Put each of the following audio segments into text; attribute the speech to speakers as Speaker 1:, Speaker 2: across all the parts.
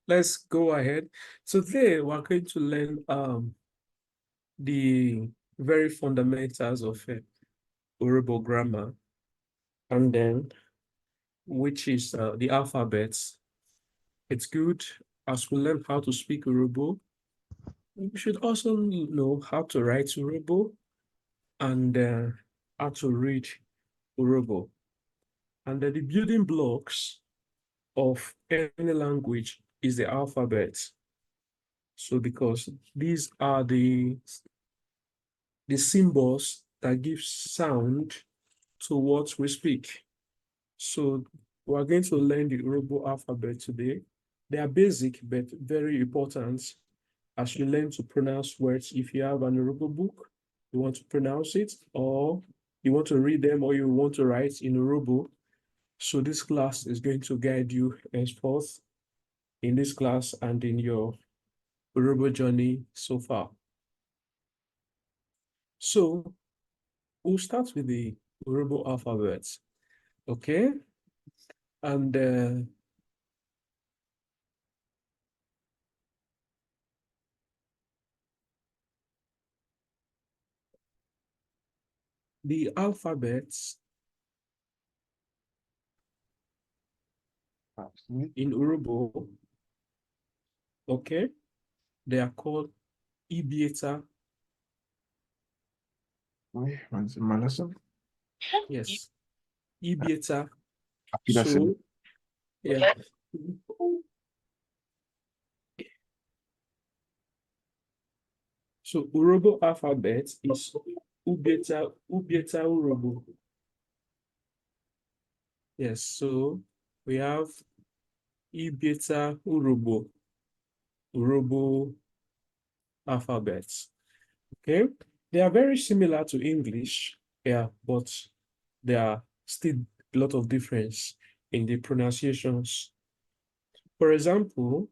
Speaker 1: let's go ahead. So today we're going to learn the very fundamentals of Urhobo grammar, and then which is the alphabets. It's good as we learn how to speak Urhobo. We should also know how to write Urhobo and how to read Urhobo. And the building blocks of any language is the alphabet. So because these are the symbols that give sound to what we speak. So we're going to learn the Urhobo alphabet today. They are basic but very important as you learn to pronounce words. If you have an Urhobo book, you want to pronounce it, or you want to read them, or you want to write in Urhobo. So this class is going to guide you henceforth in this class and in your Urhobo journey so far. So we'll start with the Urhobo alphabet, okay? And the alphabets in Urhobo, okay, they are called Ibieta. Yes, Ibieta. So, yeah. So Urhobo alphabet is Ubieta Urhobo. Yes, so we have Ibieta Urhobo alphabets. Okay, they are very similar to English, yeah, but there are still a lot of difference in the pronunciations. For example,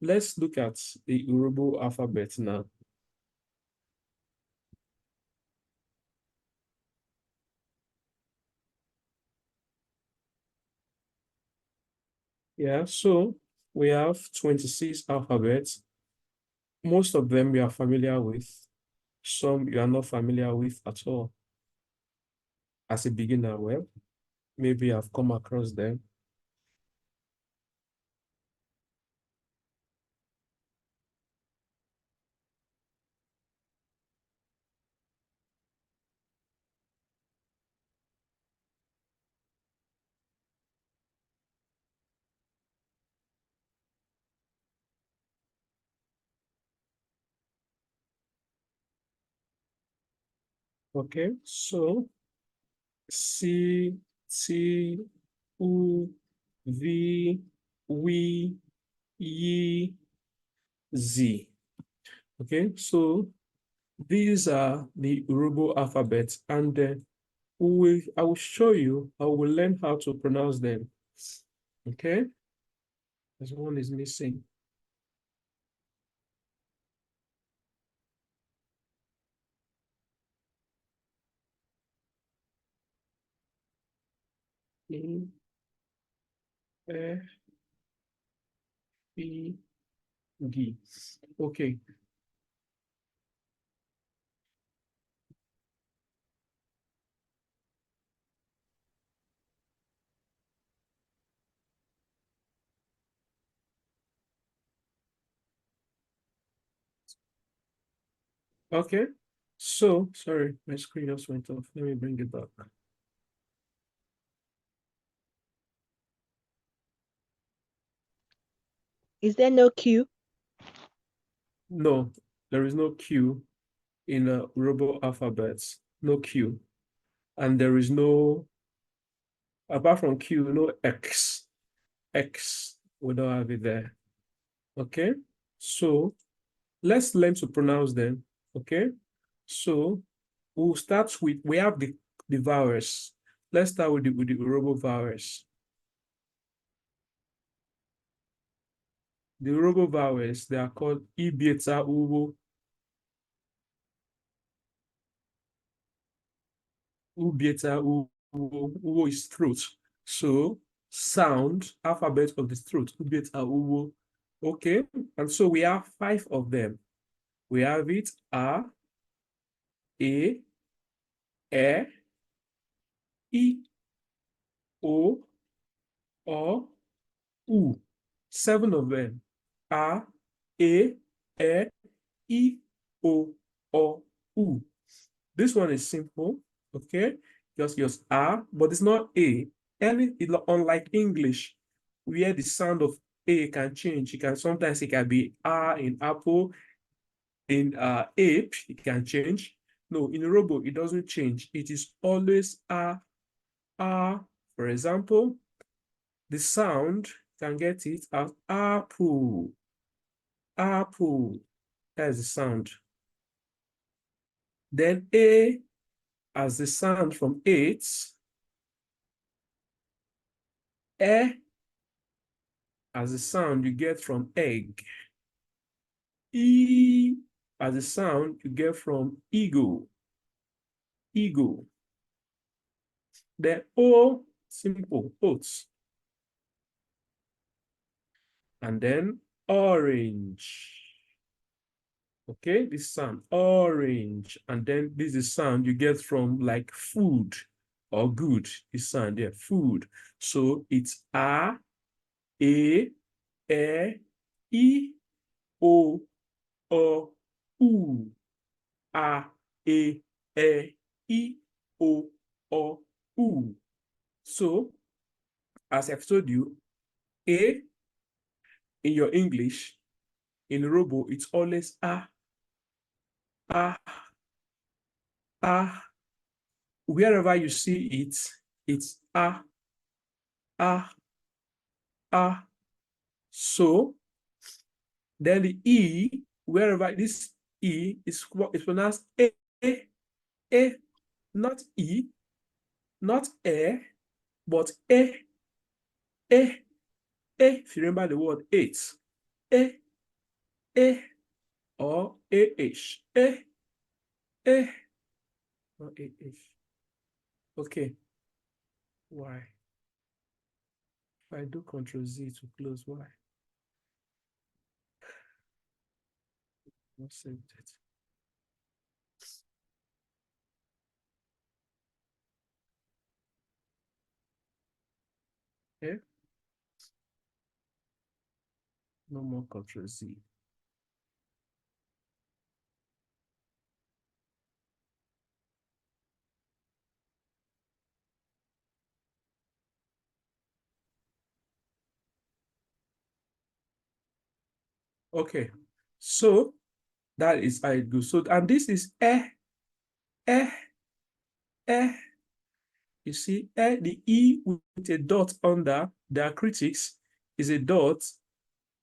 Speaker 1: let's look at the Urhobo alphabet now. Yeah, so we have 26 alphabets. Most of them we are familiar with. Some you are not familiar with at all. As a beginner, well, maybe I've come across them. Okay, so C, T, U, V, W, Y, Z. Okay, so these are the Urhobo alphabets, and I will show you, I will learn how to pronounce them. Okay, this one is missing. E, F, E, G. Okay, okay. So, sorry, my screen just went off. Let me bring it back.
Speaker 2: Is there no Q?
Speaker 1: No, there is no Q in a Urhobo alphabets. No Q. And there is no, apart from Q, no X. X, we don't have it there. Okay, so let's learn to pronounce them. Okay, so we'll start with, we have the vowels. Let's start with the Urhobo vowels. The Urhobo vowels, they are called Ibieta Uwo. Ubieta Uwo. Uwo is throat. So sound alphabet of the throat. Okay, and so we have 5 of them. We have it A, E, I, O, U. 7 of them. A, E, I, O, U. This one is simple, okay? Just A, but it's not A. Unlike English, where the sound of A can change. Sometimes it can be A in apple, in ape, it can change. No, in Urhobo, it doesn't change. It is always A. For example, the sound can get it as apple. Apple. That's the sound. Then A as the sound from 8. E as the sound you get from egg. E as the sound you get from ego. Ego. Then O, simple, oats. And then orange. Okay, this sound, orange. And then this is sound you get from like food or good. This sound there, food. So it's A, E, I, O, U. A, E, I, O, U. So, as I've told you, A in your English, in Urhobo, it's always A, A, A. Wherever you see it, it's A, A, A. So, then the E, wherever this E is pronounced E, not E, not but E. If you remember the word 8, E, or AH, or AH. Okay, why? If I do Control Z to close, why? Not saved it. Okay, no more Control Z. Okay, so that is how it goes. So, and this is eh. You see, the E with a dot under, their critics is a dot.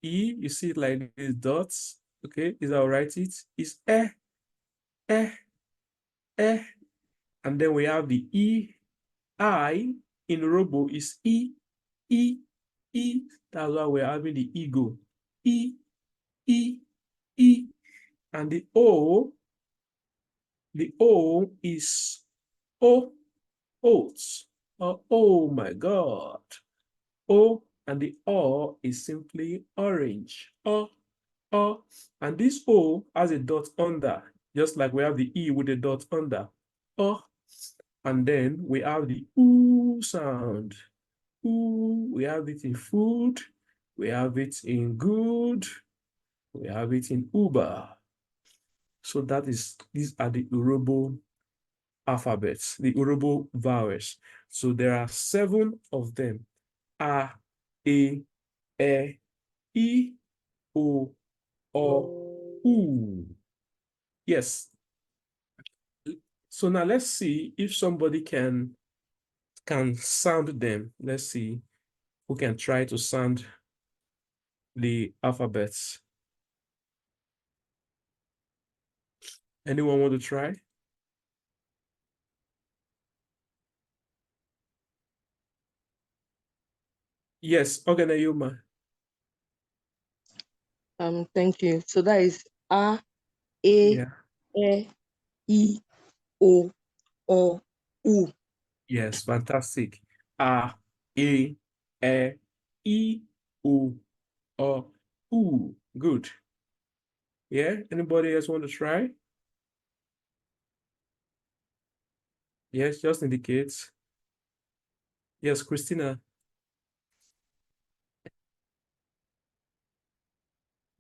Speaker 1: E, you see it like these dots. Okay, is that write it? It's eh. And then we have the I in Urhobo is E. That's why we're having the ego. E. And the O is oats. Oh my God. O, and the O is simply orange. And this O has a dot under, just like we have the E with a dot under. And then we have the oo sound. Ooh, we have it in food, we have it in good, we have it in Uber. So these are the Urhobo alphabets, the Urhobo vowels. So there are 7 of them. A, E, I, O, U. Yes. So now let's see if somebody can sound them. Let's see who can try to sound the alphabets. Anyone want to try? Yes, Oganayuma.
Speaker 2: Thank you. So that is A, E,
Speaker 1: Yeah.
Speaker 2: I, O, U.
Speaker 1: Yes, fantastic. A, E, I, O, U. Good. Yeah, anybody else want to try? Yes, just indicates. Yes, Christina.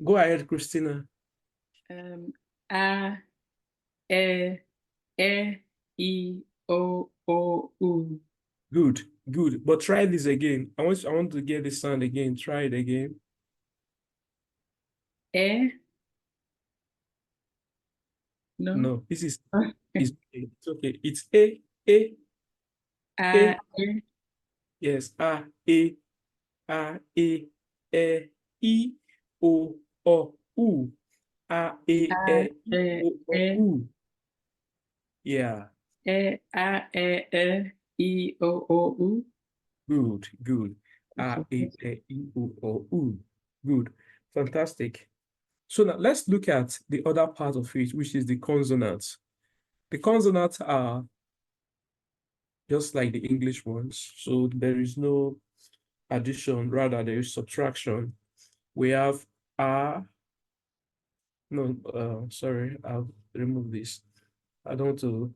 Speaker 1: Go ahead, Christina.
Speaker 3: A, E, I, O, U.
Speaker 1: Good, good. But try this again. I want to get this sound again. Try it again.
Speaker 3: E, no.
Speaker 1: No, this is it's okay. It's A,
Speaker 3: A, E,
Speaker 1: yes, E, I, U.
Speaker 3: A, E, E,
Speaker 1: U. Yeah,
Speaker 3: I, O, U.
Speaker 1: good, good.
Speaker 3: Okay.
Speaker 1: U. Good, fantastic. So now let's look at the other part of it, which is the consonants. The consonants are just like the English ones. So there is no addition, rather there is subtraction. We have no, sorry, I'll remove this. I don't want to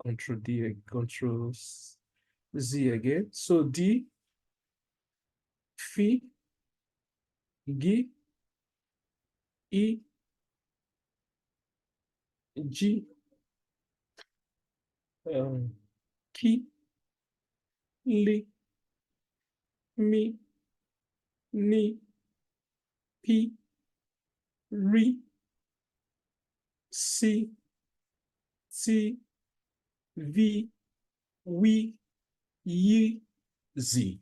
Speaker 1: control D, control Z again. So D, F, G, E, G, K, L, M, N, P, R, C, T, V, W, Y, Z.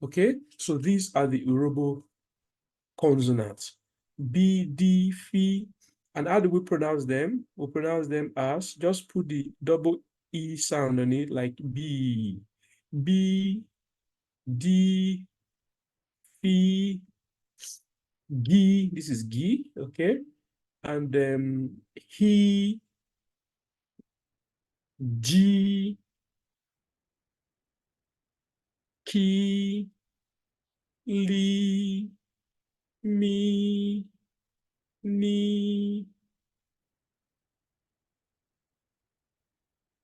Speaker 1: Okay, so these are the Urhobo consonants. B, D, F, and how do we pronounce them? We pronounce them as, just put the double E sound on it, like B, B, D, F, G, this is G, okay? And he, G, Ki, Li, Mi, Ni,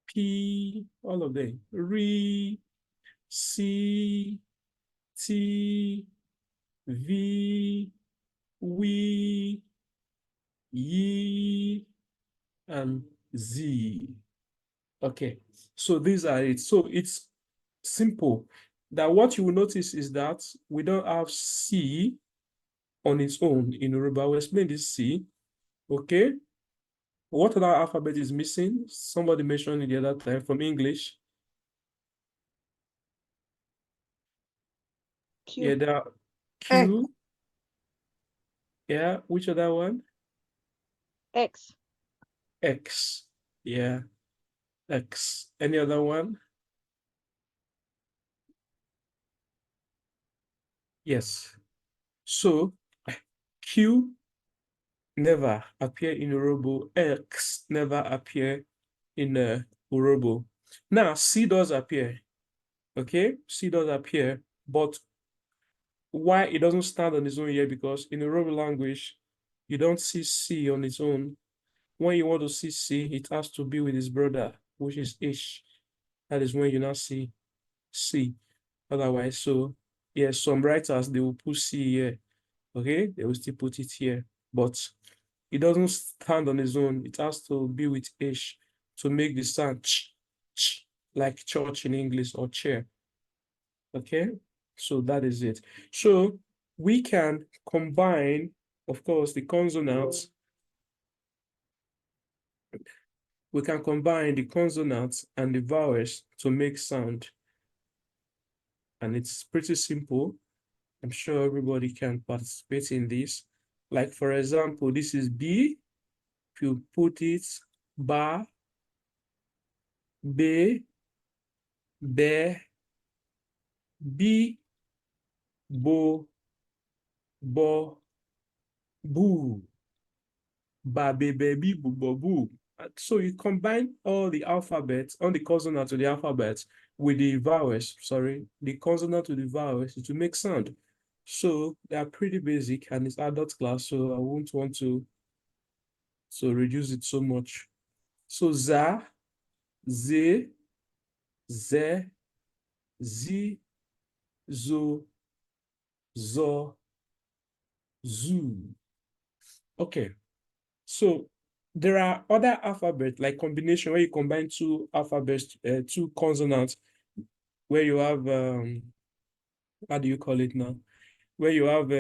Speaker 1: P, all of them. Re, C, T, V, we, ye, and Z. Okay, so these are it. So it's simple. That what you will notice is that we don't have C on its own in Yoruba. We'll explain this C. Okay. What other alphabet is missing? Somebody mentioned it the other time from English.
Speaker 2: Q.
Speaker 1: Yeah, there are Q. Yeah, which other one?
Speaker 2: X.
Speaker 1: X. Yeah, X. Any other one? Yes. So Q never appear in Urhobo. X never appear in Urhobo. Now C does appear. Okay, C does appear, but why it doesn't stand on its own here? Because in Urhobo language, you don't see C on its own. When you want to see C, it has to be with its brother, which is H. That is when you now see C. Otherwise, so yeah, some writers they will put C here. Okay, they will still put it here, but it doesn't stand on its own. It has to be with H to make the sound ch, like church in English or chair. Okay, so that is it. So we can combine, of course, the consonants. We can combine the consonants and the vowels to make sound. And it's pretty simple. I'm sure everybody can participate in this. Like, for example, this is B. If you put it, ba, be, be, bi, bo, bo, boo. Ba, be, bi, bo, bo, boo. So you combine all the alphabets, all the consonants to the alphabet with the vowels, the consonant to the vowels to make sound. So they are pretty basic and it's adult class, so I won't want to reduce it so much. So za, ze, ze, zi, zo, zo, zoo. Okay, so there are other alphabets like combination where you combine two alphabets, two consonants, where you have how do you call it now? Where you have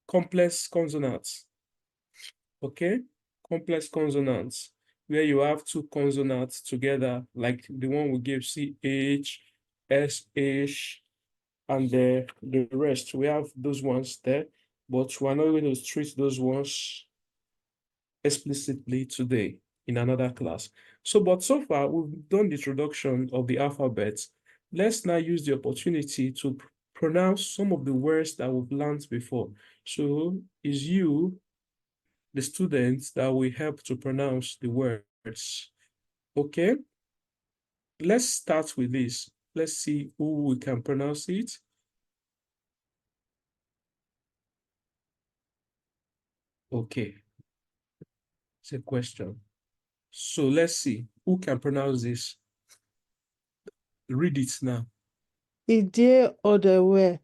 Speaker 1: complex consonants. Okay, complex consonants, where you have two consonants together, like the one we gave CH, SH, and the rest. We have those ones there, but we're not going to treat those ones explicitly today in another class. But so far, we've done the introduction of the alphabet. Let's now use the opportunity to pronounce some of the words that we've learned before. So it's you, the students, that will help to pronounce the words. Okay? Let's start with this. Let's see who we can pronounce it. Okay. It's a question. So let's see who can pronounce this. Read it now.
Speaker 2: Idie Odewe.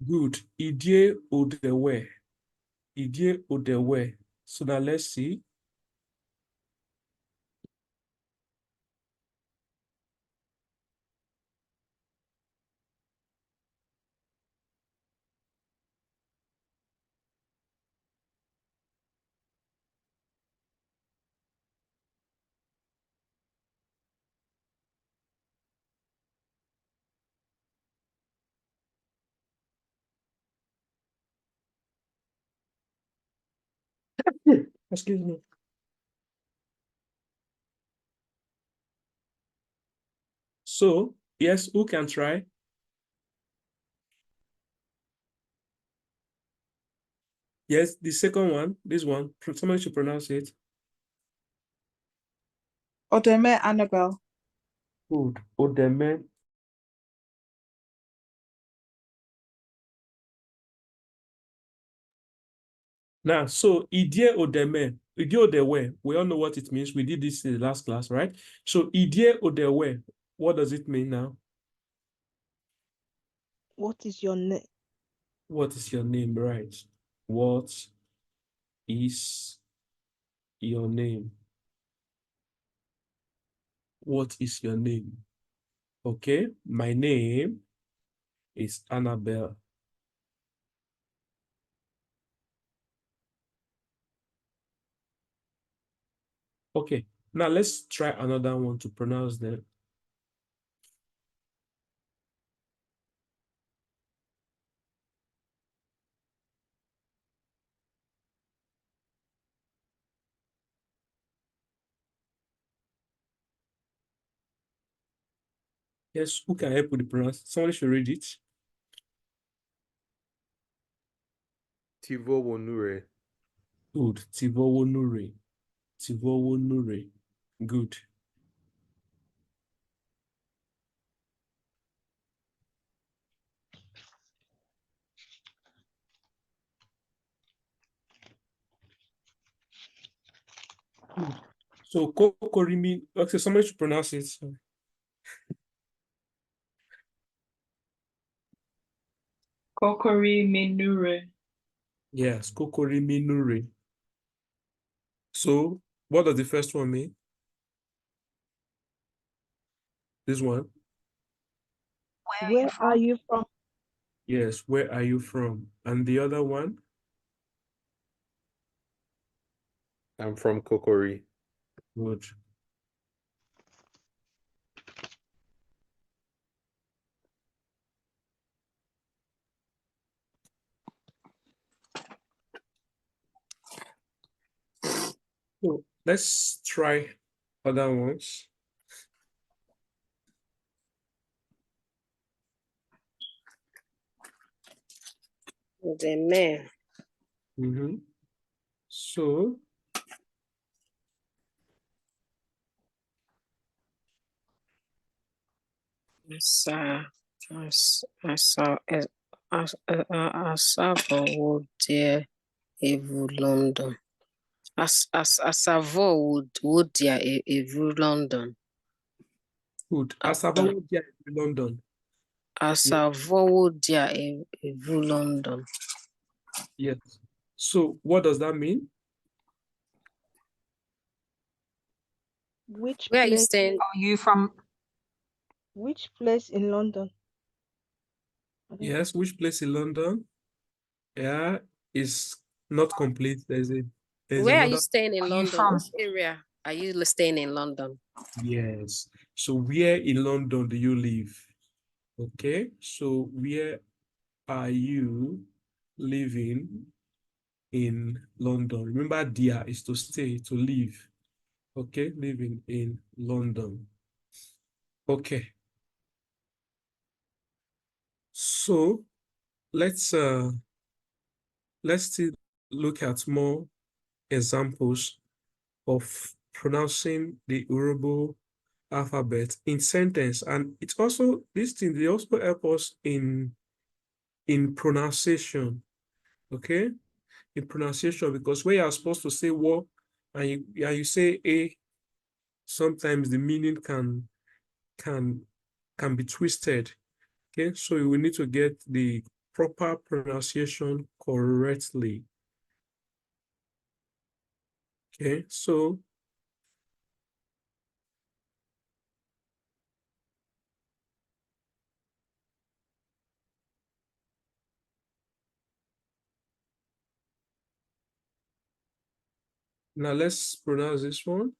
Speaker 1: Good. Idie Odewe. Idie Odewe. So now let's see. Excuse me. So, yes, who can try? Yes, the second one, this one, somebody should pronounce it.
Speaker 4: Odeme Annabelle.
Speaker 1: Good. Odeme. Now, so Idie Odeme, Idie Odewe, we all know what it means. We did this in the last class, right? So Idie Odewe, what does it mean now?
Speaker 2: What is your name?
Speaker 1: What is your name, right? What is your name? What is your name? Okay, my name is Annabelle. Okay, now let's try another one to pronounce them. Yes, who can help with the pronounce? Somebody should read it.
Speaker 5: Tivowonure.
Speaker 1: Good. Tivowonure. Tivowonure. Good. So Kokorimi, okay, somebody should pronounce it.
Speaker 3: Kokori Minure.
Speaker 1: Yes, Kokorimi Nure. So what does the first one mean? This one?
Speaker 2: Where are you from?
Speaker 1: Yes, where are you from? And the other one?
Speaker 5: I'm from Kokori.
Speaker 1: Good. So let's try other ones.
Speaker 2: Odeme.
Speaker 1: So
Speaker 6: Asafo wo dear Evu London. Asavo wo dear Evu London.
Speaker 1: Good. Asaba wo dia in London.
Speaker 6: Asavo wo dear Evu London.
Speaker 1: Yes. So what does that mean?
Speaker 2: Which
Speaker 6: Where are you
Speaker 2: place?
Speaker 6: staying?
Speaker 7: Are you from?
Speaker 2: Which place in London? I don't know.
Speaker 1: Yes, which place in London? Yeah, is not complete. There's
Speaker 6: Where are you
Speaker 1: another.
Speaker 6: staying in
Speaker 7: Are you
Speaker 6: London?
Speaker 7: from?
Speaker 6: Which area are you staying in London?
Speaker 1: Yes. So where in London do you live? Okay. So where are you living in London? Remember, dia is to stay, to live. Okay, living in London. Okay. So let's still look at more examples of pronouncing the Urhobo alphabet in sentence, and it's also this thing, they also help us in pronunciation. Okay, in pronunciation, because when you are supposed to say what and you say a, sometimes the meaning can be twisted. Okay, so you will need to get the proper pronunciation correctly. Okay, so now let's pronounce this one.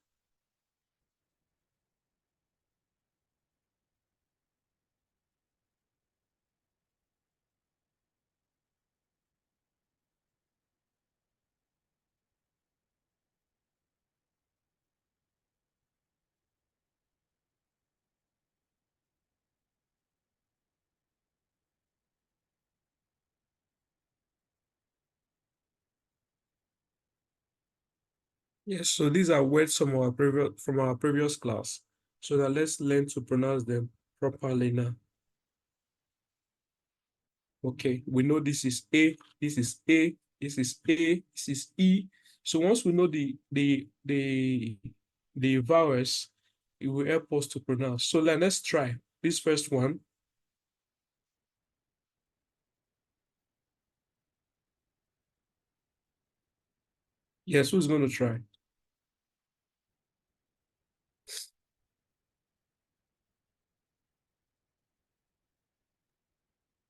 Speaker 1: Yes, so these are words from our previous class. So now let's learn to pronounce them properly now. Okay, we know this is A, this is A, this is A, this is E. So once we know the vowels, it will help us to pronounce. So let's try this first one. Yes, who's going to try?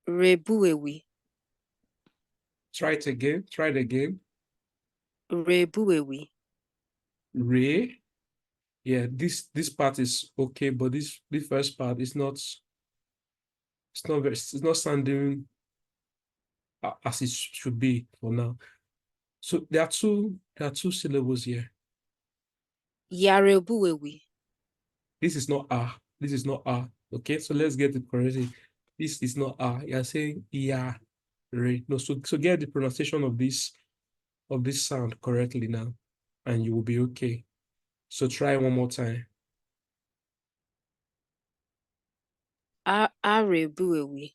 Speaker 6: Rebuewi.
Speaker 1: Try it again. Try it again.
Speaker 6: Rebuewi.
Speaker 1: Re. Yeah, this part is okay, but this first part is not. It's not sounding as it should be for now. So there are two syllables here.
Speaker 6: Yarebuewi.
Speaker 1: This is not ah. This is not ah. Okay, so let's get it correctly. This is not ah. You're saying yeah, re. No, so get the pronunciation of this sound correctly now, and you will be okay. So try one more time.
Speaker 6: Arebuewi.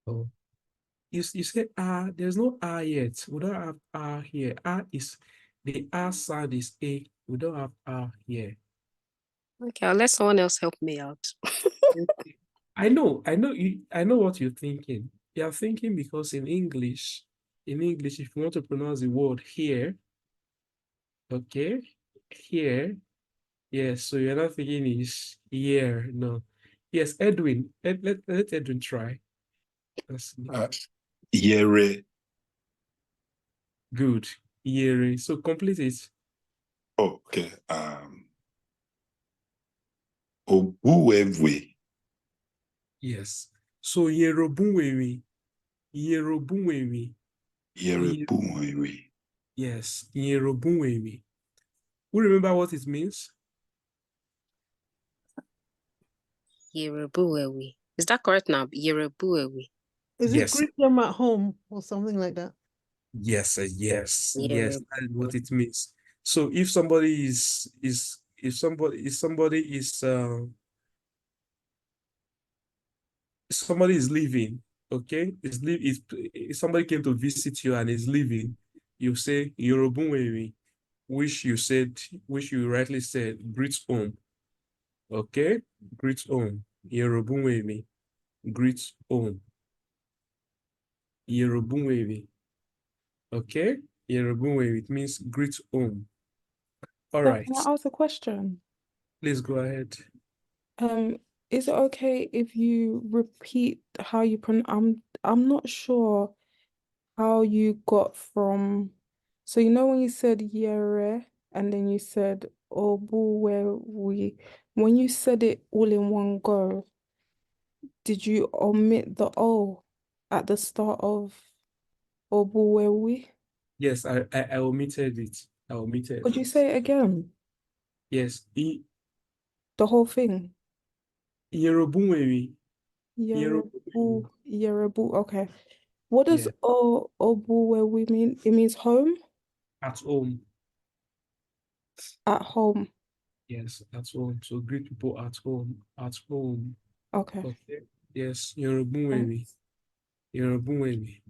Speaker 1: Oh, you say ah. There's no ah yet. We don't have ah here. Ah is the ah sound is a. We don't have ah here.
Speaker 6: Okay, I'll let someone else help me out.
Speaker 1: Okay. I know what you're thinking. You're thinking because in English, if you want to pronounce the word here, okay, here, yes, so you're not thinking is here, no. Yes, Edwin, let Edwin try.
Speaker 8: Yere.
Speaker 1: Good. Here, so complete it.
Speaker 8: Okay. Obuewe.
Speaker 1: Yes. So Yerobunwewe. Yerobunwewe.
Speaker 8: Yerebuewe.
Speaker 1: Yes, Yerobunwewe. Who remember what it means?
Speaker 6: Yerebuewi. Is that correct now? Yerebuewi.
Speaker 9: Is
Speaker 1: Yes.
Speaker 9: it greet them at home or something like that?
Speaker 1: Yes, yes,
Speaker 6: Yeah.
Speaker 1: that is what it means. So if somebody is if somebody is leaving, okay, if somebody came to visit you and is leaving, you say Yorobunwewi, which you rightly said, greet home. Okay, greet home. Yorobunwewi, greet home. Yorobunwewi. Okay, Yorobunwewi, it means greet home. All
Speaker 7: So
Speaker 1: right,
Speaker 7: can I ask a question?
Speaker 1: please go ahead.
Speaker 7: Is it okay if you repeat how you I'm not sure how you got from, so you know when you said yere and then you said obuwewi, when you said it all in one go, did you omit the O at the start of obuwewi?
Speaker 1: Yes, I omitted it. I omitted
Speaker 7: Could you
Speaker 1: it.
Speaker 7: say it again?
Speaker 1: Yes,
Speaker 7: The whole thing?
Speaker 1: Yorobunwewi.
Speaker 7: Yerebu. Okay. What does
Speaker 1: Yeah,
Speaker 7: obuwewi mean? It means home,
Speaker 1: at home.
Speaker 7: at home.
Speaker 1: Yes, at home. So greet people at home. At home.
Speaker 7: Okay.
Speaker 1: Okay. Yes, Yorobunwewi. Yorobunwewi.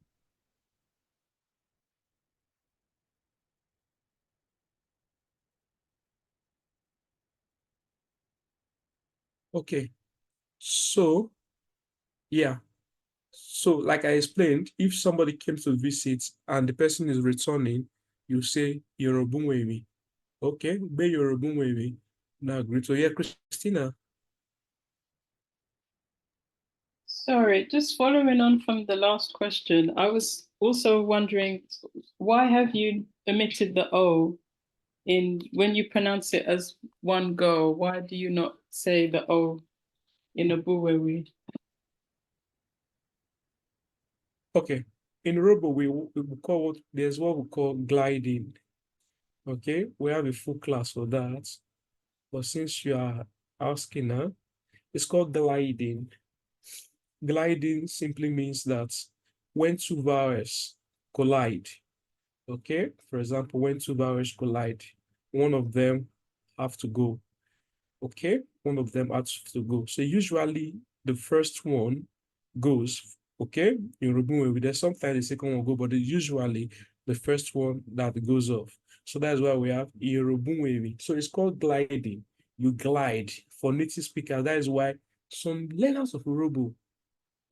Speaker 1: Okay. So, yeah. So, like I explained, if somebody came to visit and the person is returning, you say Yorobunwewi. Okay, be Yorobunwewi. Now greet. So, yeah, Christina.
Speaker 3: Sorry, just following on from the last question, I was also wondering, why have you omitted the O in when you pronounce it as one go? Why do you not say the O in Obuwewi?
Speaker 1: Okay, in Urhobo, we call there's what we call gliding. Okay, we have a full class for that. But since you are asking now, it's called gliding. Gliding simply means that when two vowels collide, okay? For example, when two vowels collide, one of them have to go, okay? One of them has to go. So usually the first one goes, okay? In Rubuwe, there's sometimes the second one will go, but usually the first one that goes off. So that's why we have Yorubuwe. So it's called gliding. You glide. For native speakers, that is why some learners of Urhobo,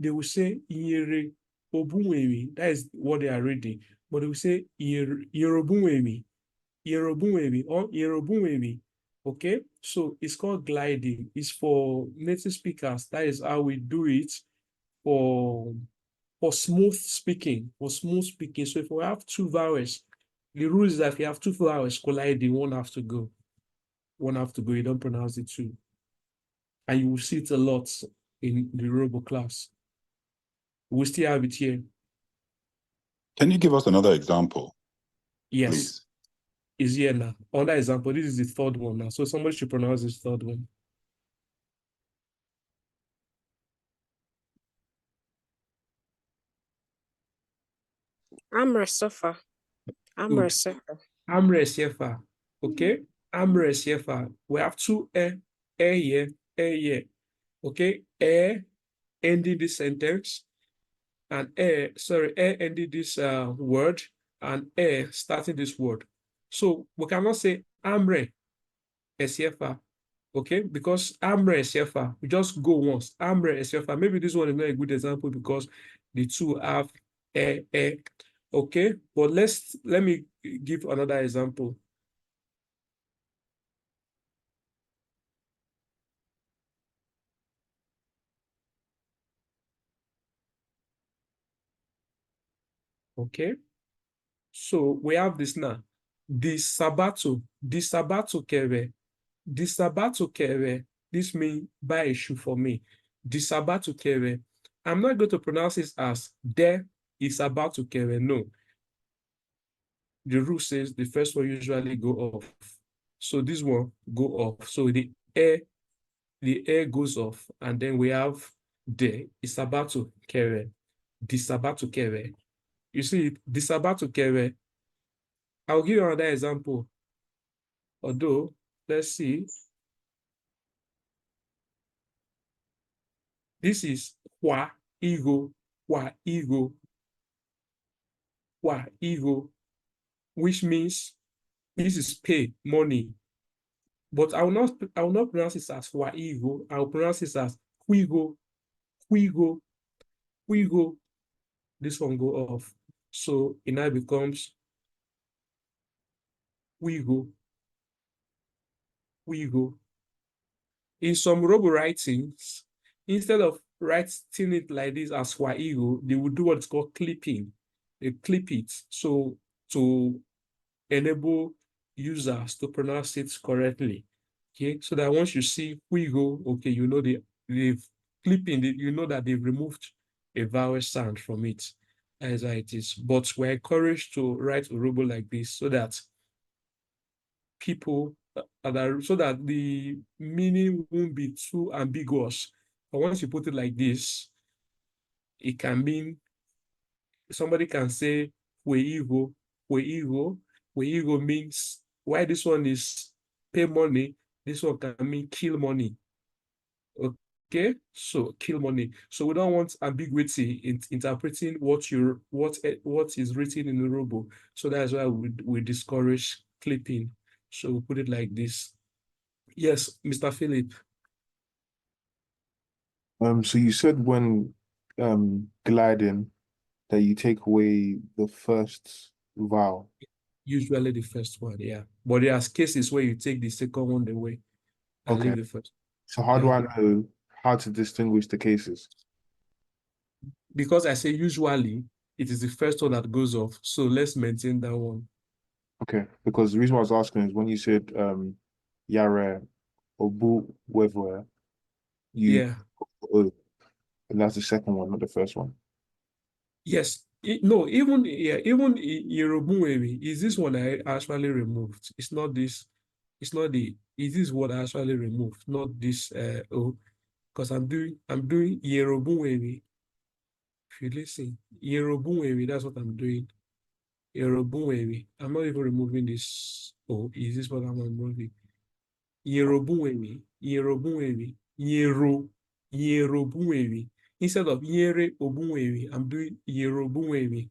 Speaker 1: they will say Iyere Obunwewi. That is what they are reading. But they will say Yorobunwewi, Yorobunwewi, or Yorobunwewi. Okay, so it's called gliding. It's for native speakers. That is how we do it for smooth speaking. For smooth speaking. So if we have two vowels, the rule is that if you have two vowels colliding, one have to go. One have to go. You don't pronounce it two. And you will see it a lot in the Robo class. We still have it here.
Speaker 8: Can you give us another example,
Speaker 1: Yes,
Speaker 8: please?
Speaker 1: is here now. On that example, this is the third one now. So somebody should pronounce this third one.
Speaker 6: Amre Sofa. Amre Sofa.
Speaker 1: Amre Sefa. Okay? Amre Sefa. We have two here, here. Okay? Ending this sentence. And ending this word. And starting this word. So we cannot say Amre Sefa. Okay, because Amre Sefa, we just go once. Amre Sefa, maybe this one is not a good example because the two have a. Okay, but let me give another example. Okay, so we have this now. The Sabato kere, the Sabato kere. This means buy a shoe for me. The Sabato kere. I'm not going to pronounce this as there is about to kere. No, the rule says the first one usually go off. So this one go off. So the air goes off, and then we have the isabato kere, disabato kere. You see, disabato kere. I'll give you another example. Although, let's see. This is kwa ego, which means this is pay, money. But I will not pronounce it as wa ego. I will pronounce it as quigo. This one go off. So it now becomes wigo. In some Urhobo writings, instead of writing it like this as Swahili, they would do what's called clipping. They clip it so to enable users to pronounce it correctly. Okay, so that once you see Wigo, okay, you know they've clipping it, you know that they've removed a vowel sound from it as it is. But we're encouraged to write Urhobo like this so that people so that the meaning won't be too ambiguous. But once you put it like this, it can mean somebody can say weigo. Weigo means why this one is pay money, this one can mean kill money. Okay, so kill money. So we don't want ambiguity in interpreting what is written in the Urhobo. So that's why we discourage clipping. So we put it like this. Yes, Mr. Philip.
Speaker 9: So you said when gliding that you take away the first vowel.
Speaker 1: Usually the first one, yeah. But there's cases where you take the second one away and
Speaker 9: Okay.
Speaker 1: leave the first.
Speaker 9: So how do
Speaker 1: Yeah.
Speaker 9: I know how to distinguish the cases?
Speaker 1: Because I say usually it is the first one that goes off. So let's maintain that one.
Speaker 9: Okay, because the reason why I was asking is when you said yare or bu whether you
Speaker 1: Yeah.
Speaker 9: and that's the second one, not the first one.
Speaker 1: Yes. No, even Yorubunwewi is this one I actually removed. It's not this. It's not the. It is what I actually removed, not this. Because I'm doing Yorubunwewi. If you listen, Yorubunwewi, that's what I'm doing. Yorubunwewi. I'm not even removing this. Oh, is this what I'm removing? Yorubunwewi. Yorubunwewi. Instead of Yere Obunwewi, I'm doing Yorubunwewi.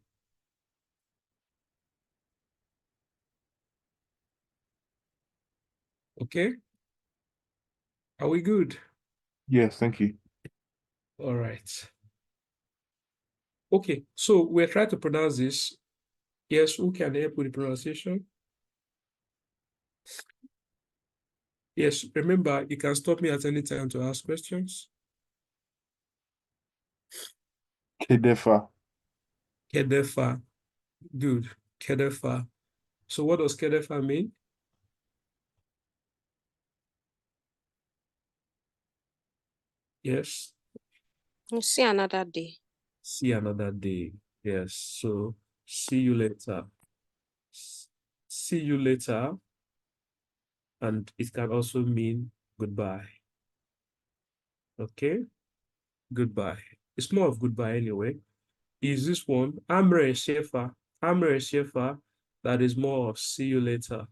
Speaker 1: Okay? Are we good?
Speaker 9: Yes, thank you.
Speaker 1: All right. Okay, so we're trying to pronounce this. Yes, who can help with the pronunciation? Yes, remember, you can stop me at any time to ask questions.
Speaker 9: Kedefa.
Speaker 1: Kedefa. Good. Kedefa. So what does Kedefa mean? Yes.
Speaker 6: We'll see another day.
Speaker 1: See another day. Yes. So see you later. See you later. And it can also mean goodbye. Okay? Goodbye. It's more of goodbye anyway. Is this one Amre Shefa? Amre Shefa, that is more of see you later.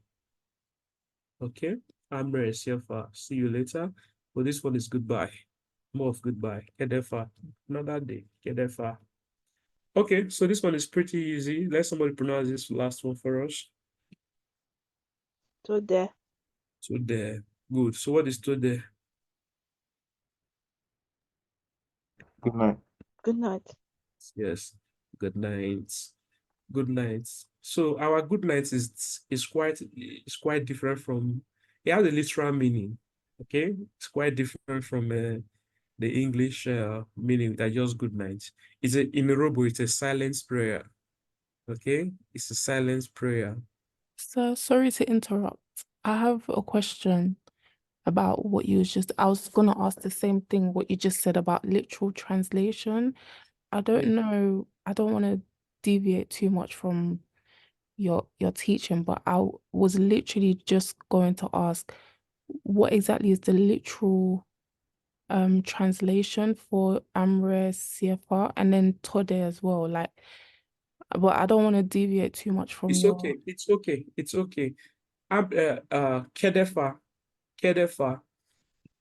Speaker 1: Okay? Amre Shefa, see you later. But this one is goodbye. More of goodbye. Kedefa. Another day. Kedefa. Okay, so this one is pretty easy. Let somebody pronounce this last one for us.
Speaker 2: Tode.
Speaker 1: Tode. Good. So what is Tode?
Speaker 9: Good night.
Speaker 2: Good night.
Speaker 1: Yes. Good night. Good night. So our good night is quite different from, it has a literal meaning. Okay, it's quite different from the English meaning that just good night. In Urhobo, it's a silence prayer. Okay, it's a silence prayer.
Speaker 7: So sorry to interrupt. I have a question about what you just, I was gonna ask the same thing, what you just said about literal translation. I don't
Speaker 1: Yeah.
Speaker 7: know, I don't want to deviate too much from your teaching, but I was literally just going to ask, what exactly is the literal translation for Amre CFR and then Tode as well? Like, but I don't want to deviate too much from
Speaker 1: It's
Speaker 7: your.
Speaker 1: okay. It's okay. It's okay. Kedefa, Kedefa.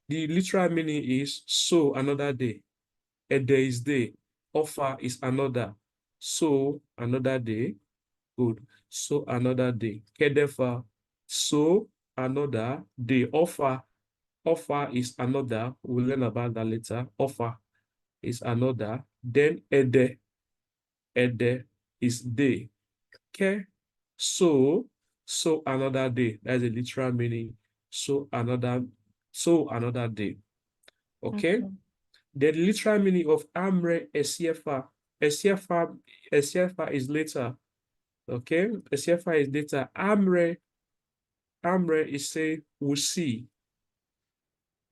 Speaker 1: The literal meaning is so another day. Ede is day. Offer is another. So another day. Good. So another day. Kedefa. So another day. Offer. Offer is another. We'll learn about that later. Offer is another. Then Ede. Ede is day. Okay. So another day. That's a literal meaning. So another day. Okay. The literal meaning of Amre Esiefa. Esiefa is later. Okay. Esiefa is later. Amre is say we'll see.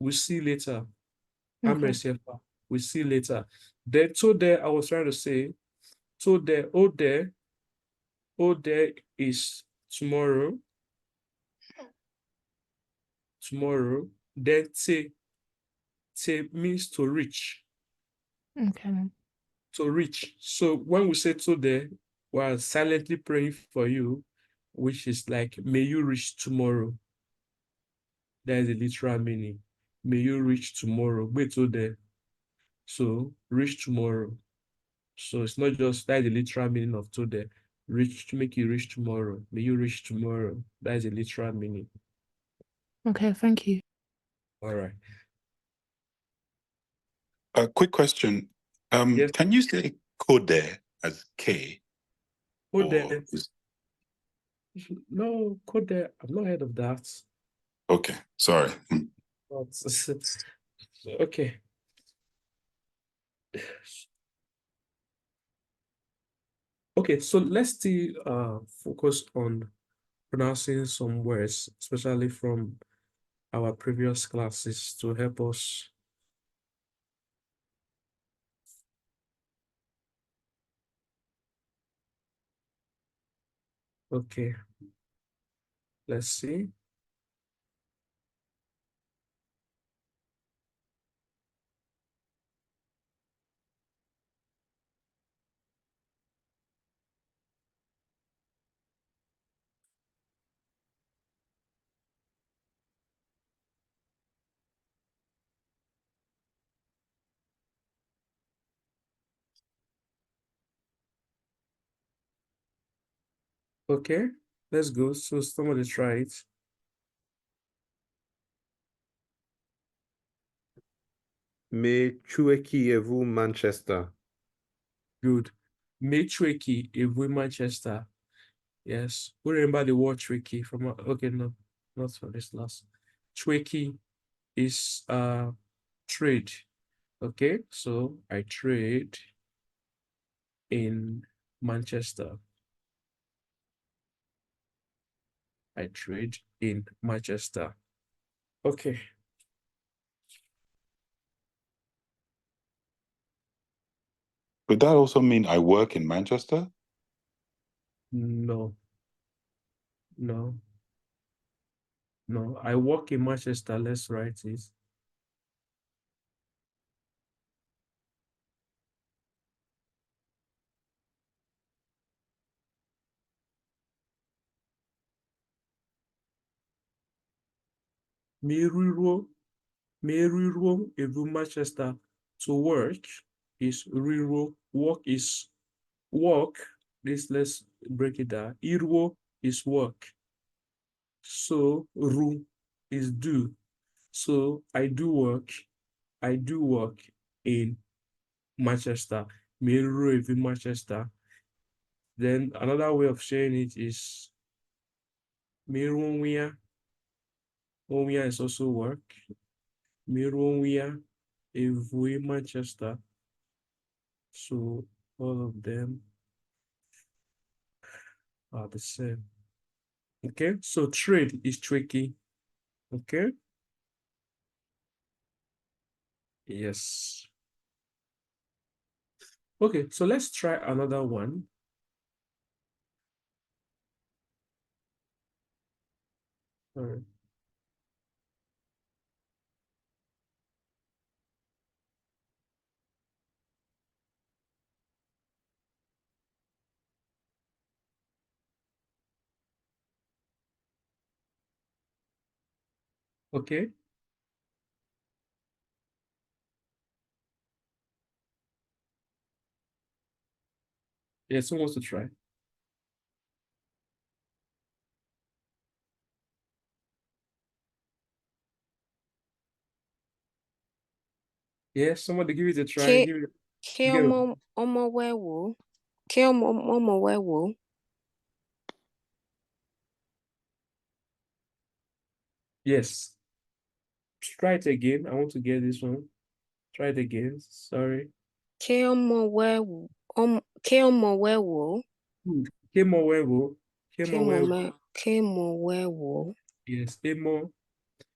Speaker 1: We'll see later. Amre Esiefa. We'll see later. Then Tode, I was trying to say, Tode, Ode is tomorrow. Tomorrow. Then Te means to reach.
Speaker 7: Okay.
Speaker 1: To reach. So when we say Tode, we're silently praying for you, which is like, may you reach tomorrow. That is the literal meaning. May you reach tomorrow. Wait till there. So reach tomorrow. So it's not just that is the literal meaning of today. Reach to make you reach tomorrow. May you reach tomorrow. That is the literal meaning.
Speaker 7: Okay, thank you.
Speaker 1: All right.
Speaker 8: A quick question.
Speaker 1: Yes.
Speaker 8: Can you say code as K?
Speaker 1: Code. No, code. I've not heard of that.
Speaker 8: Okay, sorry.
Speaker 1: Okay. Okay, so let's still focus on pronouncing some words, especially from our previous classes to help us. Okay, let's see. Okay, let's go. So somebody try it.
Speaker 5: Me chueki evu Manchester.
Speaker 1: Good. Tricky if we Manchester. Yes. We remember the word tricky from okay, no, not for this last. Tricky is trade. Okay, so I trade in Manchester. I trade in Manchester. Okay.
Speaker 8: Would that also mean I work in Manchester?
Speaker 1: No. I work in Manchester. Let's write it. Meriruo evu Manchester. To work is riruo. Work is work. Let's break it down. Iruo is work. So ru is do. So I do work. I do work in Manchester. Meriruo evu Manchester. Then another way of saying it is Meriruo Onwia is also work. Meriruo evu Manchester. So all of them are the same. Okay, so trade is tricky. Okay. Yes. Okay, so let's try another one. All right. Okay. Yeah, someone wants to try. Yeah, somebody give it a try.
Speaker 6: Ke
Speaker 1: Give it
Speaker 6: ke
Speaker 1: go.
Speaker 6: ọmọ wẹ́wò. Ke ọmọ wẹ́wò.
Speaker 1: Yes. Try it again. I want to get this one. Try it again. Sorry.
Speaker 6: Ke ọmọ wẹ́wò. Ke ọmọ wẹ́wò.
Speaker 1: Good. Kemo wewo. Kemo wewo.
Speaker 6: Ke ọmọ wẹ́wò.
Speaker 1: Yes. Emo.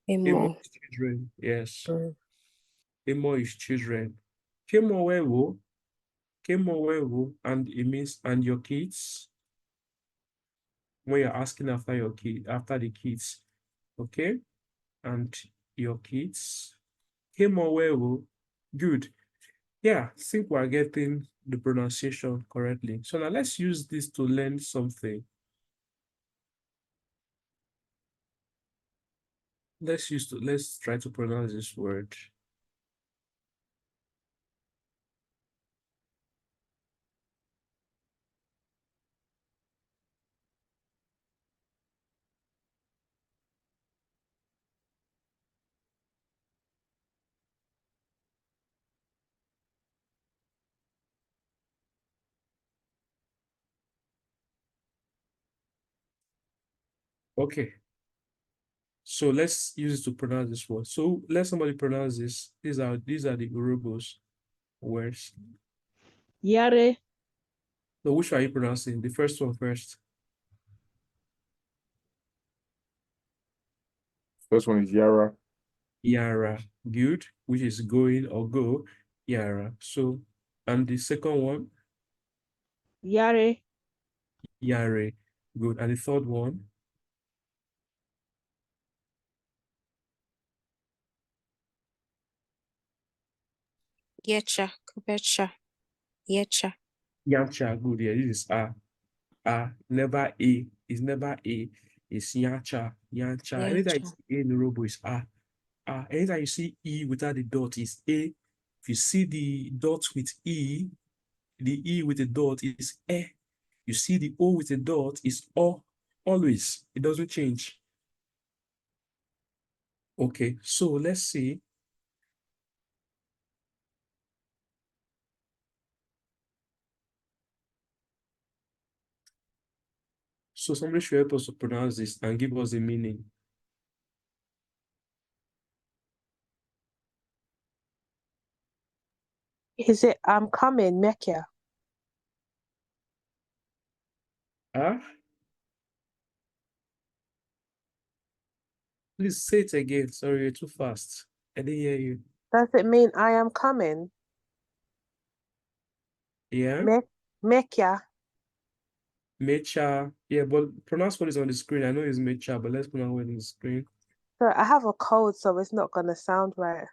Speaker 1: Emo
Speaker 6: Emo.
Speaker 1: is children. Yes.
Speaker 6: Mm.
Speaker 1: Emo is children. Kemo wewo. Kemo wewo. And it means and your kids. When you're asking after your kid, after the kids. Okay? And your kids. Kemo wewo. Good. Yeah, I think we're getting the pronunciation correctly. So now let's use this to learn something. Let's try to pronounce this word. Okay. So let's use it to pronounce this word. So let somebody pronounce this. These are the Urhobos words.
Speaker 2: Yare.
Speaker 1: So which are you pronouncing? The first one first.
Speaker 9: First one is Yara.
Speaker 1: Yara. Good. Which is going or go. Yara. So, and the second one,
Speaker 2: Yare.
Speaker 1: Yare. Good. And the third one,
Speaker 6: Yecha. Kubecha. Yecha.
Speaker 1: Yancha. Good. Yeah, this is never A. It's never A. It's Yancha. Yancha. Anytime
Speaker 6: Yecha.
Speaker 1: it's A in the robo is anytime you see E without the dot is A. If you see the dot with E, the E with the dot is E. You see the O with the dot is O. Always. It doesn't change. Okay, so let's see. So somebody should help us to pronounce this and give us the meaning.
Speaker 10: Is it I'm coming, Mecca?
Speaker 1: Ah, please say it again. Sorry, you're too fast. I didn't hear you.
Speaker 10: Does it mean I am coming?
Speaker 1: Yeah,
Speaker 10: Mecca.
Speaker 1: Mecha. Yeah, but pronounce what is on the screen. I know it's Mecha, but let's pronounce what is on the screen.
Speaker 10: So I have a cold, so it's not gonna sound right.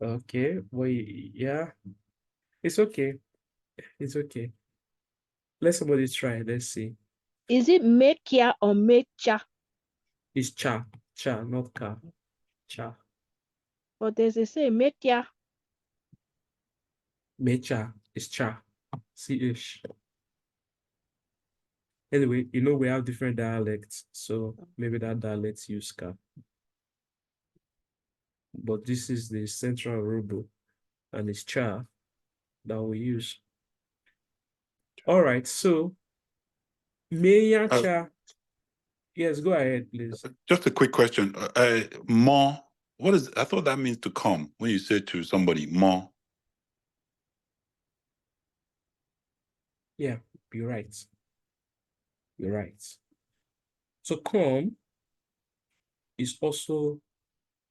Speaker 1: Okay, well, yeah, it's okay. It's okay. Let somebody try. Let's see.
Speaker 2: Is it Mekia or Mecha?
Speaker 1: It's cha, not ka. Cha.
Speaker 2: But there's a say Mekia.
Speaker 1: Mecha is cha. CH. Anyway, you know we have different dialects, so maybe that dialect use ka. But this is the central Urhobo, and it's cha that we use. All right, so Meya cha. Yes, go ahead, please.
Speaker 8: Just a quick question. More, what is, I thought that means to come when you say to somebody, more.
Speaker 1: Yeah, you're right. You're right. So come is also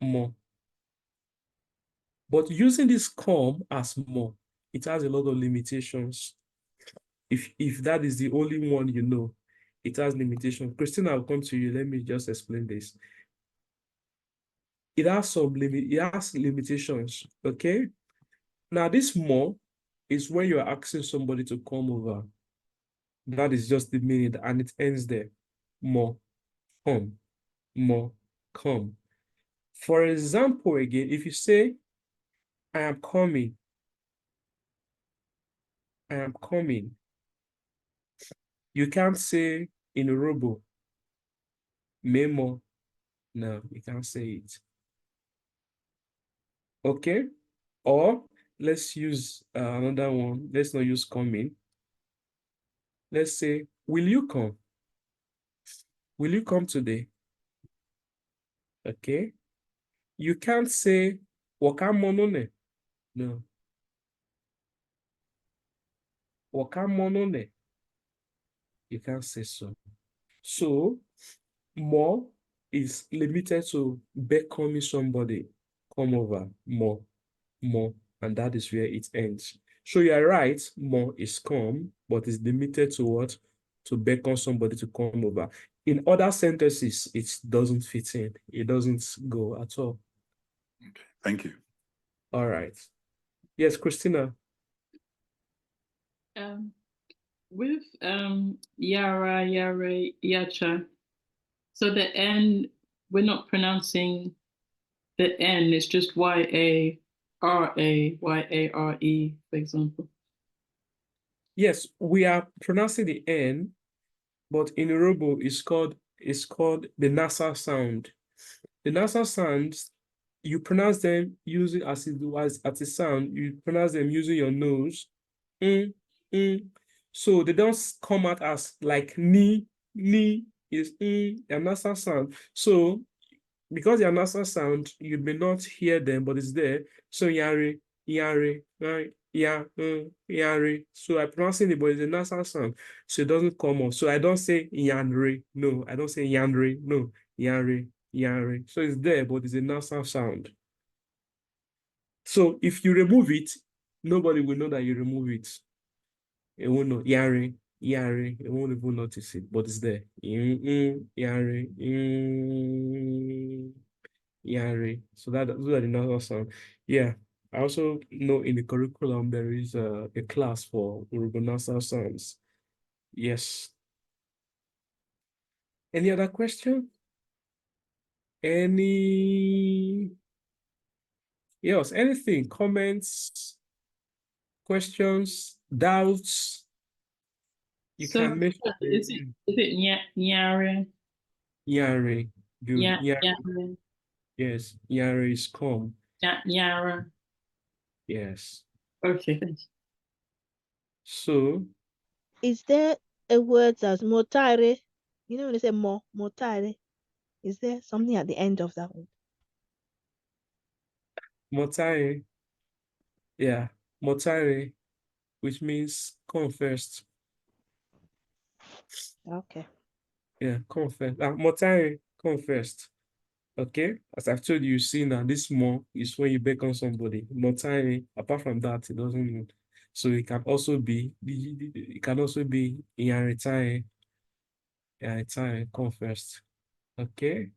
Speaker 1: more. But using this come as more, it has a lot of limitations. If that is the only one you know, it has limitations. Christina, I'll come to you. Let me just explain this. It has limitations. Okay. Now, this more is when you're asking somebody to come over. That is just the meaning, and it ends there. More, come. More, come. For example, again, if you say, I am coming, I am coming, you can't say in Urhobo, memo. No, you can't say it. Okay? Or let's use another one. Let's not use coming. Let's say, will you come? Will you come today? Okay? You can't say, wakamonone. No. Wakamonone. You can't say so. So, more is limited to beckoning somebody. Come over, more, and that is where it ends. So you're right, more is come, but it's limited to what? To beckon somebody to come over. In other sentences, it doesn't fit in. It doesn't go at all.
Speaker 8: Okay, thank you.
Speaker 1: All right. Yes, Christina.
Speaker 3: With Yara, Yare, Yacha, so the N, we're not pronouncing the N, it's just Y-A-R-A, Y-A-R-E, for example.
Speaker 1: Yes, we are pronouncing the N, but in Urhobo, it's called the nasal sound. The nasal sounds, you pronounce them using as a sound, you pronounce them using your nose. So they don't come out as like ni is a nasal sound. So because they're nasal sound, you may not hear them, but it's there. So yare, right? Yare. So I pronounce it, but it's a nasal sound. So it doesn't come off. So I don't say yanre. No, I don't say yanre. No, yare. So it's there, but it's a nasal sound. So if you remove it, nobody will know that you remove it. It won't know. Yare. It won't even notice it, but it's there. Yare. Yare. So those are the nasal sound. Yeah. I also know in the curriculum there is a class for Urhobo nasal sounds. Yes. Any other question? Yes, anything, comments, questions, doubts? You
Speaker 3: So
Speaker 1: can make
Speaker 3: is it Nyare?
Speaker 1: Yare. Good.
Speaker 3: Nyare.
Speaker 1: Yes, Yare is calm.
Speaker 3: Nyara.
Speaker 1: Yes.
Speaker 3: Okay, thank you.
Speaker 1: So,
Speaker 2: Is there a word as motare? You know when they say motare, is there something at the end of that word?
Speaker 1: Motare, yeah, Motare, which means come first.
Speaker 2: Okay.
Speaker 1: Yeah, come first. Motare, come first. Okay, as I've told you, see now, this more is when you beckon somebody. Motare, apart from that, it doesn't mean. So it can also be, in your retire, come first. Okay.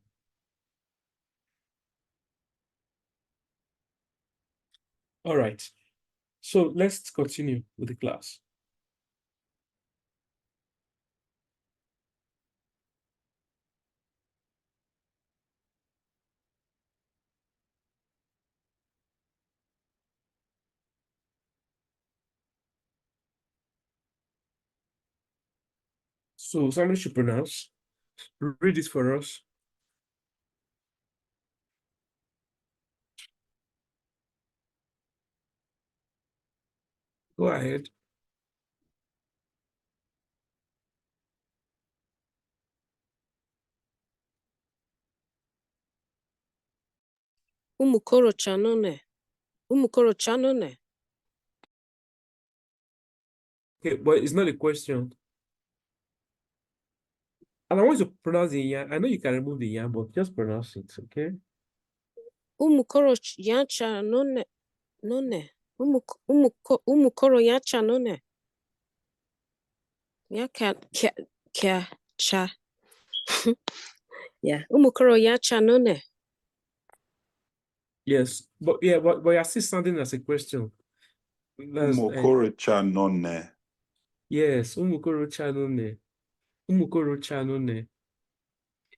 Speaker 1: All right. So let's continue with the class. So somebody should pronounce. Read it for us. Go ahead.
Speaker 6: Umukoro chanone. Umukoro chanone.
Speaker 1: Okay, but it's not a question. And I want you to pronounce the yan. I know you can remove the yan, but just pronounce it, okay?
Speaker 6: Umukoro yancha none. None. Umukoro yancha none. Yaka kya cha. Yeah. Umukoro yancha none.
Speaker 1: Yes, but you're still sounding as a question.
Speaker 8: Umokoro chanone.
Speaker 1: Yes, umukoro chanone. Umukoro chanone.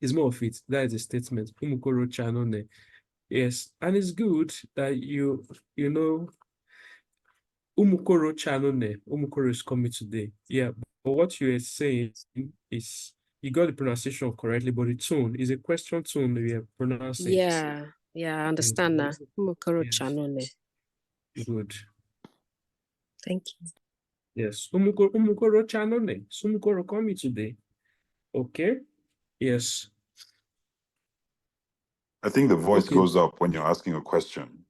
Speaker 1: It's more of it. That is a statement. Umukoro chanone. Yes, and it's good that you know Umukoro chanone. Umukoro is coming today. Yeah, but what you are saying is you got the pronunciation correctly, but the tone is a question tone we are pronouncing.
Speaker 6: Yeah, I understand now. Umukoro
Speaker 1: Yes.
Speaker 6: chanone.
Speaker 1: Good.
Speaker 6: Thank you.
Speaker 1: Yes. Umukoro chanone. Umukoro coming today. Okay. Yes.
Speaker 8: I think the voice
Speaker 1: Okay.
Speaker 8: goes up when you're asking a question.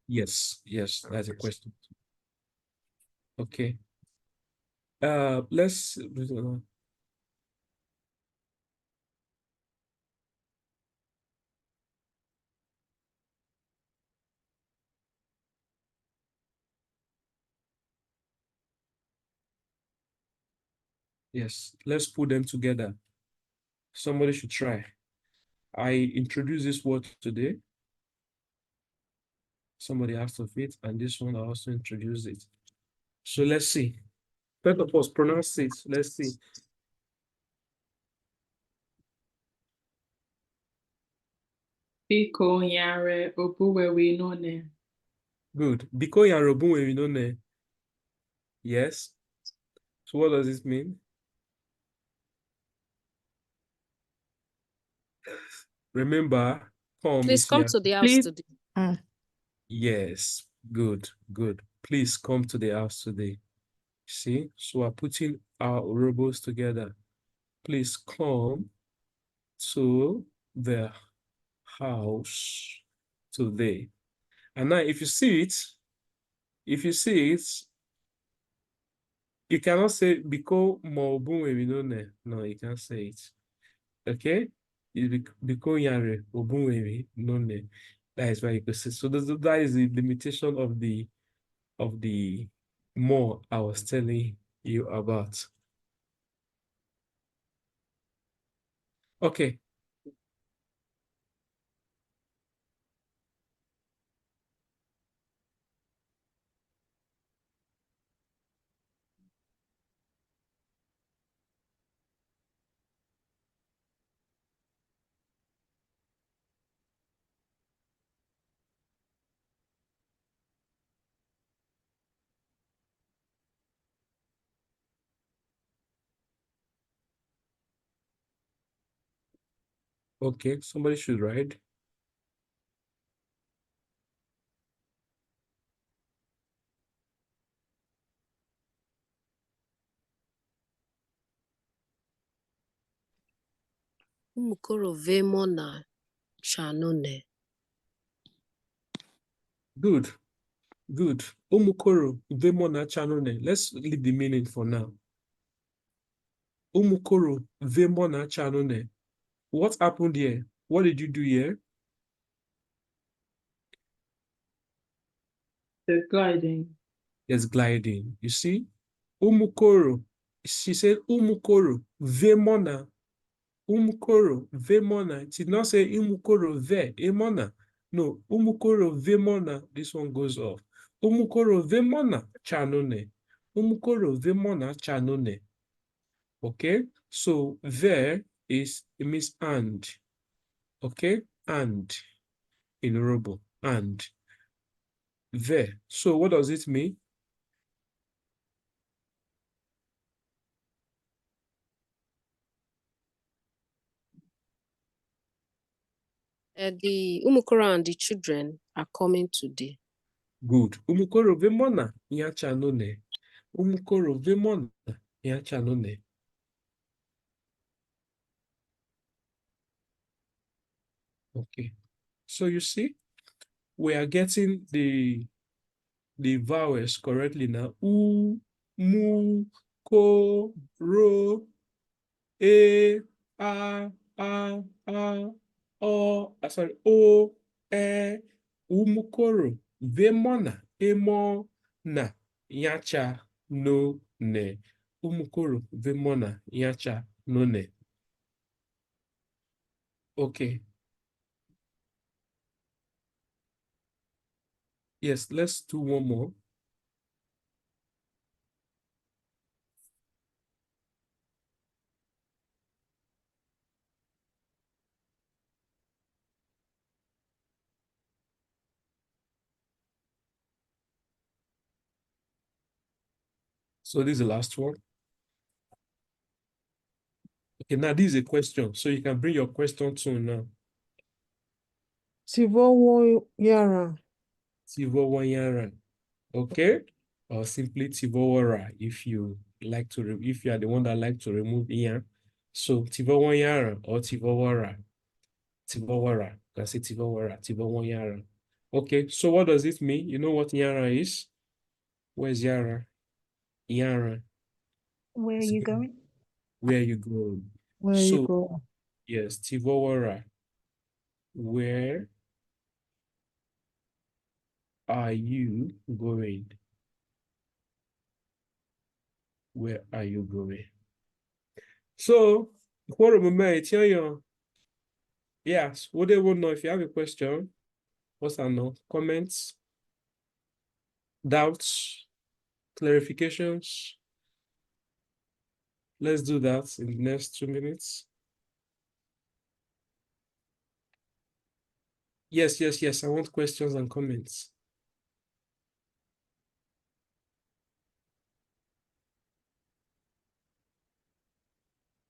Speaker 1: Yes, that's a question. Okay. Let's yes, let's put them together. Somebody should try. I introduced this word today. Somebody asked of it, and this one I also introduced it. So let's see. Let us pronounce it. Let's see.
Speaker 3: Biko yare obuwewe none.
Speaker 1: Good. Biko yarobu we know ne. Yes. So what does this mean? Remember, come
Speaker 6: Please
Speaker 1: is
Speaker 6: come
Speaker 1: here.
Speaker 6: to the house
Speaker 4: Please.
Speaker 6: today.
Speaker 1: Yes. Good. Please come to the house today. See? So we're putting our Urhobos together. Please come to the house today. And now if you see it, you cannot say biko maobunwe minone. No, you can't say it. Okay? Biko yare obunwe none. That is why you could say. So that is the limitation of the more I was telling you about. Okay. Okay, somebody should write.
Speaker 6: Umukoro vemona chanone.
Speaker 1: Good. Umukoro vemona chanone. Let's leave the meaning for now. Umukoro vemona chanone. What happened here? What did you do here?
Speaker 3: The gliding.
Speaker 1: Yes, gliding. You see? Umukoro. She said umukoro vemona. Umukoro vemona. It did not say umukoro ve emona. No, umukoro vemona. This one goes off. Umukoro vemona chanone. Umukoro vemona chanone. Okay, so there is, it means and. Okay, and in Urhobo, and there. So what does it mean?
Speaker 6: The Umukoro and the children are coming today.
Speaker 1: Good. Umukoro vemona yachanone. Umukoro vemona yachanone. Okay. So you see, we are getting the vowels correctly now. U, mu, ko, ro, e, a, sorry, o, e, umukoro, vemona, emo, na, yacha, no, ne. Umukoro, vemona, yacha, no, ne. Okay. Yes, let's do one more. So this is the last one. Okay, now this is a question. So you can bring your question to now.
Speaker 7: Tivowo Yara.
Speaker 1: Tivowanyara. Okay? Or simply Tivowara if you like to if you are the one that like to remove Ian. So Tivowanyara or Tivowara. Tivowara. You can say Tivowara, Tivowanyara. Okay, so what does it mean? You know what Yara is? Where's Yara? Yara.
Speaker 11: Where are you going?
Speaker 1: Where you going?
Speaker 7: Where you
Speaker 1: So
Speaker 7: go?
Speaker 1: yes, Tivowara. Where are you going? Where are you going? So, what yes, would they want to know if you have a question? What's that no? Comments, doubts, clarifications? Let's do that in the next 2 minutes. Yes, yes, yes. I want questions and comments.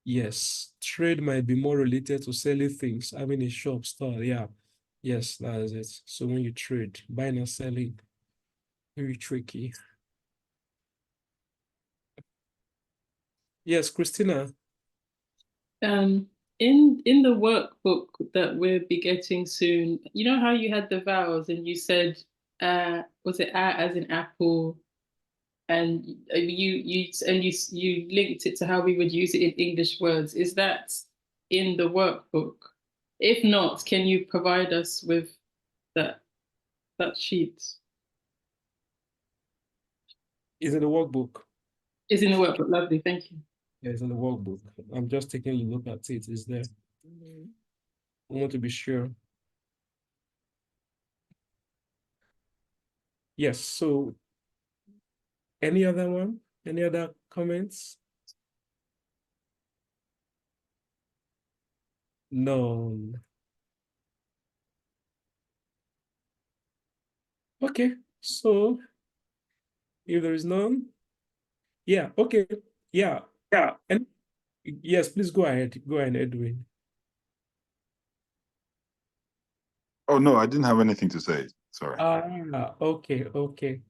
Speaker 1: Yes, trade might be more related to selling things, having a shop, store. Yeah, yes, that is it. So when you trade, buying and selling, very tricky. Yes, Christina.
Speaker 3: In the workbook that we'll be getting soon, you know how you had the vowels and you said, was it as in apple, and you linked it to how we would use it in English words. Is that in the workbook? If not, can you provide us with that sheet?
Speaker 1: Is in the workbook.
Speaker 3: It's in the workbook. Lovely, thank you.
Speaker 1: Yeah, it's in the workbook. I'm just taking a look at it. It's there. I want to be sure. Yes, so any other one? Any other comments? No. Okay, so if there is none, yeah, okay, yeah. And yes, please go ahead. Go ahead, Edwin.
Speaker 8: Oh no, I didn't have anything to say. Sorry.
Speaker 1: Okay, okay.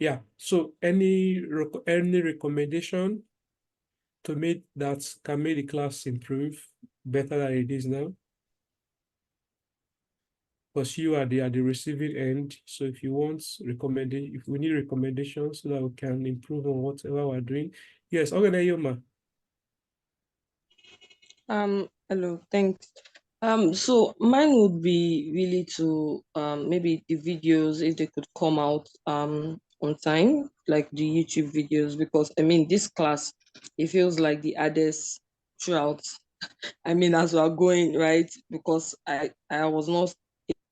Speaker 1: Yeah, so any recommendation to make that can make the class improve better than it is now? Because you are at the receiving end. So if you want if we need recommendations so that we can improve on whatever we're doing. Yes, Yoma.
Speaker 12: Hello, thanks. So mine would be really to maybe the videos if they could come out on time, like the YouTube videos, because I mean this class, it feels like the hardest throughout. I mean, as we are going, right? Because I was not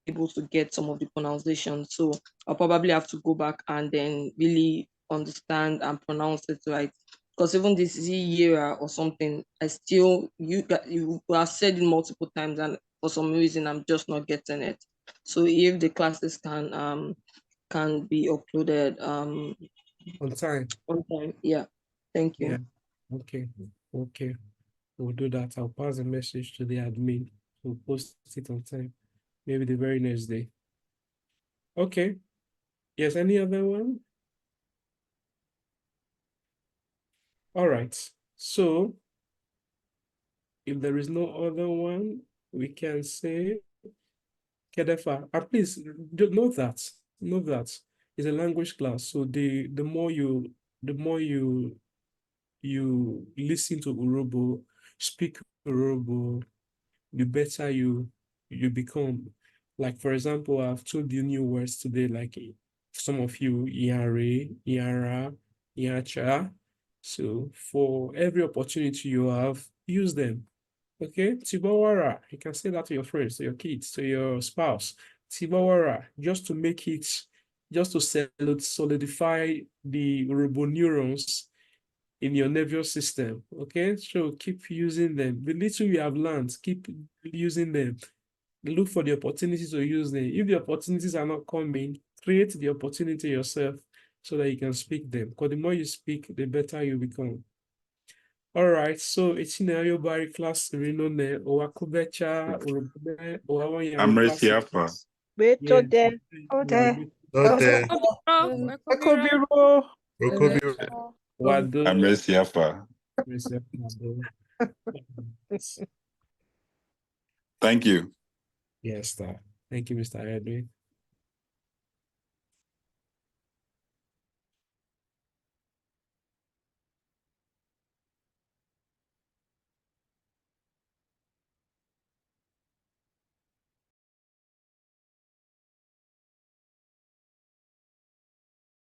Speaker 12: able to get some of the pronunciation. So I'll probably have to go back and then really understand and pronounce it right. Because even this year or something, I still you have said it multiple times, and for some reason I'm just not getting it. So if the classes can be uploaded
Speaker 1: On time.
Speaker 12: on time, yeah. Thank you.
Speaker 1: Yeah. Okay. Okay. We'll do that. I'll pass a message to the admin. We'll post it on time. Maybe the very next day. Okay. Yes, any other one? All right. So if there is no other one, we can say Kedefa. And please know that it's a language class. So the more you listen to Urhobo, speak Urhobo, the better you become. Like for example, I've told you new words today, like some of you, Yare, Yara, Yacha. So for every opportunity you have, use them. Okay, Tibawara, you can say that to your friends, to your kids, to your spouse. Tibawara, just to make it, just to solidify the Urhobo neurons in your nervous system. Okay, so keep using them. The little you have learned, keep using them. Look for the opportunities to use them. If the opportunities are not coming, create the opportunity yourself so that you can speak them. Because the more you speak, the better you become. All right, so it's in your body class, Rinone, or Akubecha, or
Speaker 8: Amresi Alpha.
Speaker 2: Wait till
Speaker 1: Yes.
Speaker 2: then.
Speaker 4: Ode.
Speaker 5: Ode.
Speaker 4: Ekobiro.
Speaker 5: Okobiro.
Speaker 1: Wado.
Speaker 8: Amresi Alpha. Thank you.
Speaker 1: Yes, sir. Thank you, Mr. Edwin.